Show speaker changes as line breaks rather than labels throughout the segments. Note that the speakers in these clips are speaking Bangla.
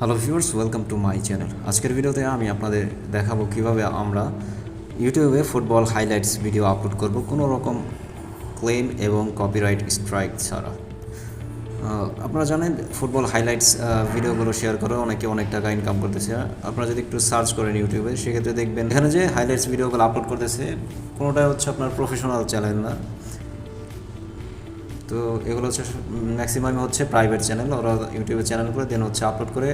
Hello viewers, welcome to my channel. আজকের ভিডিওতে আমি আপনাদের দেখাবো কিভাবে আমরা ইউটিউবে ফুটবল হাইলাইটস ভিডিও আপলোড করব কোনো রকম ক্লেম এবং কপিরাইট স্ট্রাইক ছাড়া। আপনারা জানেন ফুটবল হাইলাইটস ভিডিওগুলো শেয়ার করে অনেকে অনেক টাকা ইনকাম করতেছে। আপনারা যদি একটু সার্চ করেন ইউটিউবে, সেক্ষেত্রে দেখবেন এখানে যে হাইলাইটস ভিডিওগুলো আপলোড করতেছে কোনোটাই হচ্ছে আপনার প্রফেশনাল চ্যানেল না। তো এগুলো হচ্ছে ম্যাক্সিমাম হচ্ছে প্রাইভেট চ্যানেল, ওরা ইউটিউবে চ্যানেল করে দেন হচ্ছে আপলোড করে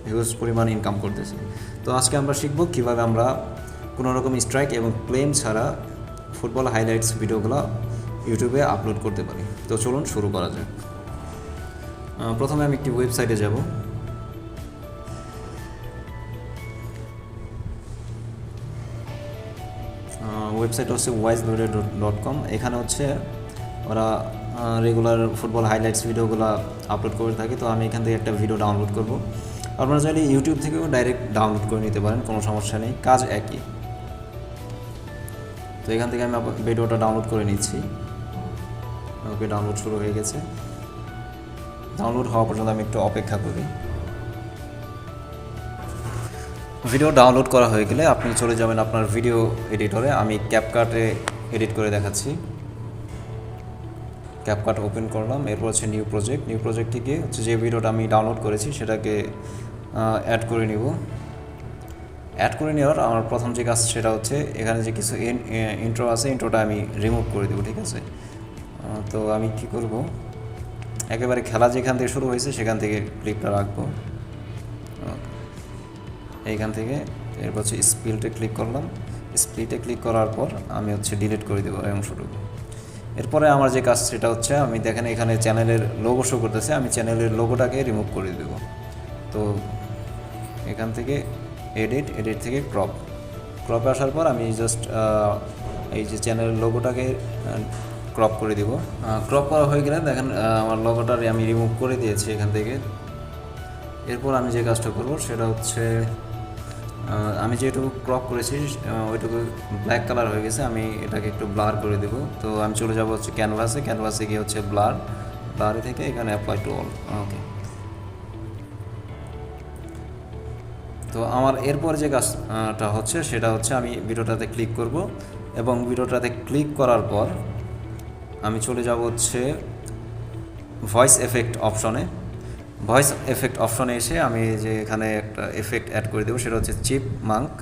হিউজ পরিমাণ ইনকাম করতেছে। তো আজকে আমরা শিখব কীভাবে আমরা কোনো রকম স্ট্রাইক এবং ক্লেম ছাড়া ফুটবল হাইলাইটস ভিডিওগুলো ইউটিউবে আপলোড করতে পারি। তো চলুন শুরু করা যাক। প্রথমে আমি একটি ওয়েবসাইটে যাব। ওয়েবসাইট হচ্ছে voiceloaded.com। এখানে হচ্ছে ওরা রেগুলার ফুটবল হাইলাইটস ভিডিওগুলো আপলোড করে থাকে। তো আমি এখান থেকে একটা ভিডিও ডাউনলোড করব। আপনারা চাইলে ইউটিউব থেকেও ডাইরেক্ট ডাউনলোড করে নিতে পারেন, কোনো সমস্যা নেই, কাজ একই। তো এখান থেকে আমি ভিডিওটা ডাউনলোড করে নিচ্ছি। ওকে, ডাউনলোড শুরু হয়ে গেছে। ডাউনলোড হওয়া পর্যন্ত আমি একটু অপেক্ষা করি। ভিডিও ডাউনলোড করা হয়ে গেলে আপনি চলে যাবেন আপনার ভিডিও এডিটরে। আমি ক্যাপকাটে এডিট করে দেখাচ্ছি। ক্যাপকাট ওপেন করলাম, এরপর হচ্ছে নিউ প্রজেক্টে গিয়ে হচ্ছে যে ভিডিওটা আমি ডাউনলোড করেছি সেটাকে অ্যাড করে নিব। অ্যাড করে নেওয়ার আমার প্রথম যে কাজ সেটা হচ্ছে এখানে যে কিছু ইন্ট্রো আছে, ইন্ট্রোটা আমি রিমুভ করে দেবো, ঠিক আছে। তো আমি কি করব, একেবারে খেলা যেখান থেকে শুরু হয়েছে সেখান থেকে ক্লিপটা রাখবো এইখান থেকে। এরপর হচ্ছে স্প্লিটে ক্লিক করলাম। স্প্লিটে ক্লিক করার পর আমি হচ্ছে ডিলিট করে দেবো এই অংশটুকু। এরপরে আমার যে কাজ সেটা হচ্ছে আমি দেখেন এখানে চ্যানেলের লোগো শো করতেছে, আমি চ্যানেলের লোগোটাকে রিমুভ করে দেব। তো এখান থেকে এডিট থেকে ক্রপে আসার পর আমি জাস্ট এই যে চ্যানেলের লোগোটাকে ক্রপ করে দিব। ক্রপ করা হয়ে গেলে দেখেন আমার লোগোটা আমি রিমুভ করে দিয়েছি এখান থেকে। এরপর আমি যে কাজটা করব সেটা হচ্ছে আমি যেটুকু ক্রপ করেছি ওইটুকু ব্ল্যাক কালার হয়ে গেছে, আমি এটাকে একটু ব্লার করে দেবো। তো আমি চলে যাব হচ্ছে ক্যানভাসে গিয়ে হচ্ছে ব্লারে থেকে এখানে অ্যাপ্লাই টু অল। ওকে, তো আমার এরপর যে কাজটা হচ্ছে সেটা হচ্ছে আমি ভিডিওটাতে ক্লিক করব এবং ভিডিওটাতে ক্লিক করার পর আমি চলে যাব হচ্ছে ভয়েস এফেক্ট অপশনে এসে আমি যে এখানে একটা এফেক্ট অ্যাড করে দেবো, সেটা হচ্ছে চিপ মাঙ্ক।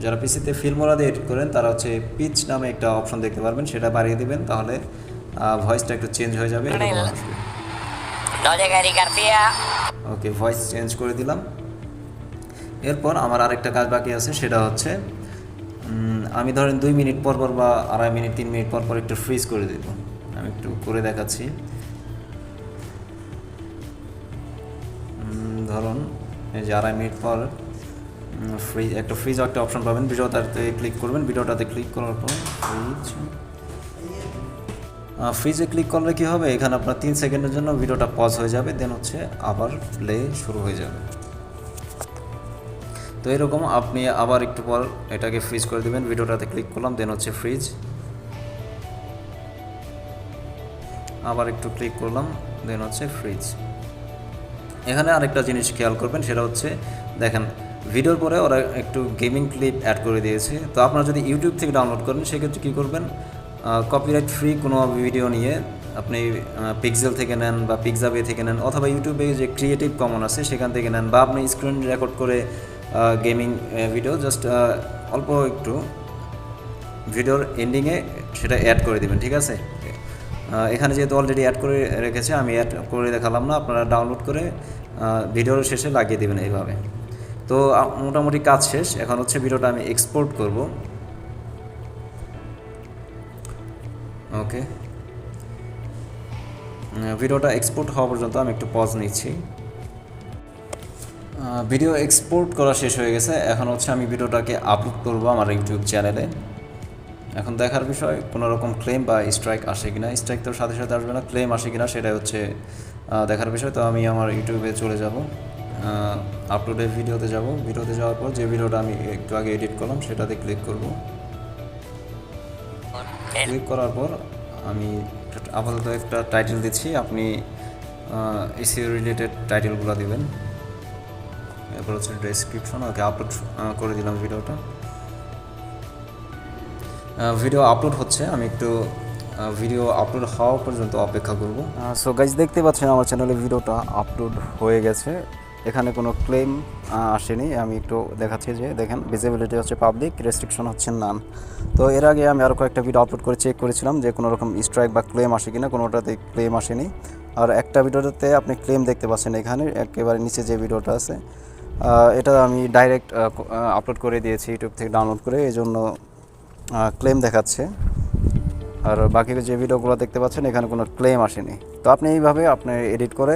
যারা পিসিতে ফিল্মোরা দিয়ে এডিট করেন তারা হচ্ছে পিচ নামে একটা অপশন দেখতে পারবেন, সেটা বাড়িয়ে দেবেন, তাহলে ভয়েসটা একটু চেঞ্জ হয়ে যাবে। ওকে, ভয়েস চেঞ্জ করে দিলাম। এরপর আমার আরেকটা কাজ বাকি আছে, সেটা হচ্ছে আমি ধরেন 2 মিনিট পর বা 2.5 মিনিট 3 মিনিট পর একটু ফ্রিজ করে দেব। আমি একটু করে দেখাচ্ছি। ধরুন এই যে 2.5 মিনিট পর ফ্রিজ একটা অপশন পাবেন, ভিডিওটাতে ক্লিক করবেন। ভিডিওটাতে ক্লিক করার পর ফ্রিজে ক্লিক করলে কী হবে, এখানে আপনার 3 সেকেন্ডের জন্য ভিডিওটা পজ হয়ে যাবে, দেন হচ্ছে আবার প্লে শুরু হয়ে যাবে। তো এরকম আপনি আবার একটু পর এটাকে ফ্রিজ করে দেবেন। ভিডিওটাতে ক্লিক করলাম, দেন হচ্ছে ফ্রিজ, আবার একটু ক্লিক করলাম, দেন হচ্ছে ফ্রিজ। এখানে আরেকটা জিনিস খেয়াল করবেন, সেটা হচ্ছে দেখেন ভিডিওর পরে ওরা একটু গেমিং ক্লিপ অ্যাড করে দিয়েছে। তো আপনারা যদি ইউটিউব থেকে ডাউনলোড করেন সেক্ষেত্রে কী করবেন, কপিরাইট ফ্রি কোনো ভিডিও নিয়ে আপনি পিক্সেল থেকে নেন বা পিক্সাবে থেকে নেন, অথবা ইউটিউবে যে ক্রিয়েটিভ কমন আছে সেখান থেকে নেন, বা আপনি স্ক্রিন রেকর্ড করে গেমিং ভিডিও জাস্ট অল্প একটু ভিডিওর এন্ডিংয়ে সেটা অ্যাড করে দেবেন, ঠিক আছে। এখানে যেহেতু অলরেডি অ্যাড করে রেখেছে আমি অ্যাড করে দেখালাম না, আপনারা ডাউনলোড করে ভিডিওর শেষে লাগিয়ে দেবেন এইভাবে। তো মোটামুটি কাজ শেষ। এখন হচ্ছে ভিডিওটা আমি এক্সপোর্ট করব। ওকে, ভিডিওটা এক্সপোর্ট হওয়া পর্যন্ত আমি একটু পজ নিচ্ছি। ভিডিও এক্সপোর্ট করা শেষ হয়ে গেছে। এখন হচ্ছে আমি ভিডিওটাকে আপলোড করব আমার ইউটিউব চ্যানেলে। এখন দেখার বিষয় কোনো রকম ক্লেম বা স্ট্রাইক আসে কিনা। স্ট্রাইক তো সাথে সাথে আসবে না, ক্লেম আসে কিনা সেটাই হচ্ছে দেখার বিষয়। তো আমি আমার ইউটিউবে চলে যাব, আপলোডের ভিডিওতে যাওয়ার পর যে ভিডিওটা আমি একটু আগে এডিট করলাম সেটাতে ক্লিক করব। ক্লিক করার পর আমি আপাতত একটা টাইটেল দিচ্ছি, আপনি এসইও রিলেটেড টাইটেলগুলো দিবেন। এরপর হচ্ছে ডেসক্রিপশন, ওকে আপলোড করে দিলাম ভিডিওটা। ভিডিও আপলোড হচ্ছে, আমি একটু ভিডিও আপলোড হওয়া পর্যন্ত অপেক্ষা করব। সো গাইজ দেখতে পাচ্ছেন আমার চ্যানেলে ভিডিওটা আপলোড হয়ে গেছে, এখানে কোনো ক্লেম আসেনি। আমি একটু দেখাচ্ছি যে দেখেন ভিজিবিলিটি হচ্ছে পাবলিক, রেস্ট্রিকশন হচ্ছে নান। তো এর আগে আমি আরও কয়েকটা ভিডিও আপলোড করে চেক করেছিলাম যে কোনো রকম স্ট্রাইক বা ক্লেম আসে কিনা, কোনোটাতে ক্লেম আসেনি। আর একটা ভিডিওতে আপনি ক্লেম দেখতে পাচ্ছেন এখানে একেবারে নিচে যে ভিডিওটা আছে, এটা আমি ডাইরেক্ট আপলোড করে দিয়েছি ইউটিউব থেকে ডাউনলোড করে, এই জন্য ক্লেম দেখাচ্ছে। আর বাকি যে ভিডিওগুলো দেখতে পাচ্ছেন এখানে কোনো ক্লেম আসেনি। তো আপনি এইভাবে আপনি এডিট করে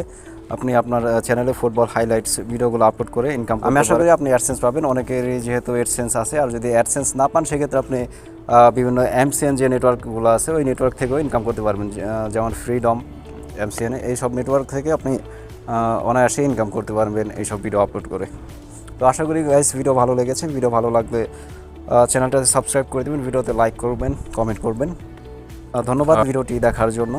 আপনি আপনার চ্যানেলে ফুটবল হাইলাইটস ভিডিওগুলো আপলোড করে ইনকাম করতে পারেন। আমি আশা করি আপনি অ্যাডসেন্স পাবেন, অনেকেরই যেহেতু অ্যাডসেন্স আছে। আর যদি অ্যাডসেন্স না পান সেক্ষেত্রে আপনি বিভিন্ন এমসিএন যে নেটওয়ার্কগুলো আছে ওই নেটওয়ার্ক থেকেও ইনকাম করতে পারবেন, যেমন ফ্রিডম, এমসিএন, এইসব নেটওয়ার্ক থেকে আপনি অনায়াসে ইনকাম করতে পারবেন এইসব ভিডিও আপলোড করে। তো আশা করি গাইস ভিডিও ভালো লেগেছে। ভিডিও ভালো লাগলে চ্যানেলটাতে সাবস্ক্রাইব করে দেবেন, ভিডিওতে লাইক করবেন, কমেন্ট করবেন। ধন্যবাদ ভিডিওটি দেখার জন্য।